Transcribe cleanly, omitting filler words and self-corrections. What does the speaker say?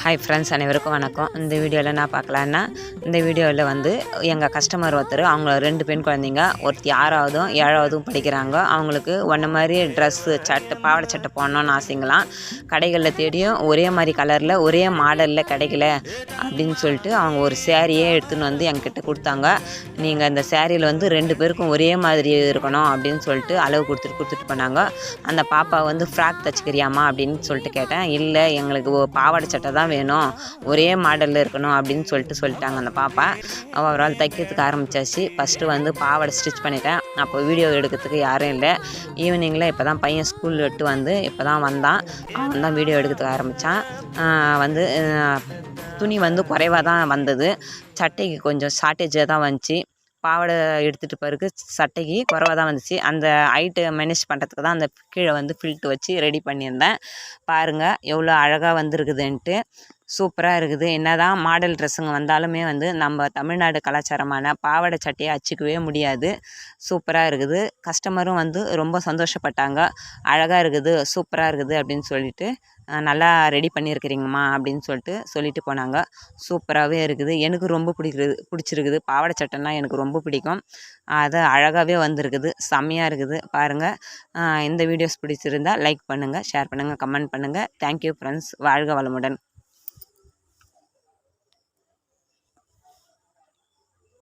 Hi friends, அனைவருக்கும் வணக்கம். இந்த வீடியோவில் நான் பார்க்கலான்னா, இந்த வீடியோவில் வந்து எங்கள் கஸ்டமர் ஒருத்தர், அவங்க 2 பெண் குழந்தைங்க, ஒருத்தி 6வதும் 7வதும் படிக்கிறாங்க. அவங்களுக்கு ஒன்றை மாதிரி ட்ரெஸ்ஸு பாவாடை சட்டை போடணுன்னு ஆசைங்களாம். கடைகளில் தேடியும் ஒரே மாதிரி கலரில் ஒரே மாடலில் கிடைக்கல அப்படின்னு சொல்லிட்டு அவங்க ஒரு சேரீயே எடுத்துன்னு வந்து என்கிட்ட கொடுத்தாங்க. நீங்கள் இந்த சேரீயில் வந்து 2 பேருக்கும் ஒரே மாதிரி இருக்கணும் அப்படின்னு சொல்லிட்டு அளவு கொடுத்துட்டு போனாங்க. அந்த பாப்பா வந்து ஃப்ராக் தச்சுக்கிறியாம்மா அப்படின்னு சொல்லிட்டு கேட்டேன். இல்லை, எங்களுக்கு பாவாடை சட்டை தான் வேணும், ஒரே மாடலில் இருக்கணும் அப்படின்னு சொல்லிட்டாங்க அந்த பாப்பா. அவரால் தைக்கிறதுக்கு ஆரம்பித்தாச்சு. ஃபஸ்ட்டு வந்து பாவாடை ஸ்டிச் பண்ணிட்டேன். அப்போ வீடியோ எடுக்கிறதுக்கு யாரும் இல்லை. ஈவினிங்கில் இப்போ தான் பையன் ஸ்கூல் விட்டு வந்து இப்போ தான் வந்தான். அவன் தான் வீடியோ எடுக்கிறதுக்கு ஆரம்பித்தான். வந்து துணி வந்து குறைவாக தான் வந்தது. சட்டைக்கு கொஞ்சம் ஷார்ட்டேஜாக தான் வந்துச்சு. பாவாடை எடுத்துகிட்டு பிறகு சட்டைக்கு குறைவாக தான் வந்துச்சு. அந்த ஹைட்டு மேனேஜ் பண்ணுறதுக்கு தான் அந்த கீழே வந்து ஃபில்ட்டு வச்சு ரெடி பண்ணியிருந்தேன். பாருங்கள் எவ்வளோ அழகாக வந்திருக்குதுன்ட்டு. சூப்பராக இருக்குது. என்ன தான் மாடல் ட்ரெஸ்ஸுங்க வந்தாலுமே வந்து நம்ம தமிழ்நாடு கலாச்சாரமான பாவாடை சட்டையை அச்சிக்கவே முடியாது. சூப்பராக இருக்குது. கஸ்டமரும் வந்து ரொம்ப சந்தோஷப்பட்டாங்க. அழகாக இருக்குது, சூப்பராக இருக்குது அப்படின்னு சொல்லிட்டு, நல்லா ரெடி பண்ணியிருக்கிறீங்கம்மா அப்படின்னு சொல்லிட்டு போனாங்க. சூப்பராகவே இருக்குது. எனக்கு ரொம்ப பிடிச்சிருக்குது. பாவாடை சட்டைன்னா எனக்கு ரொம்ப பிடிக்கும். அது அழகாகவே வந்திருக்குது. செம்மையாக இருக்குது. பாருங்கள். இந்த வீடியோஸ் பிடிச்சிருந்தால் லைக் பண்ணுங்கள், ஷேர் பண்ணுங்கள், கமெண்ட் பண்ணுங்கள். Thank you friends. வாழ்க வளமுடன்.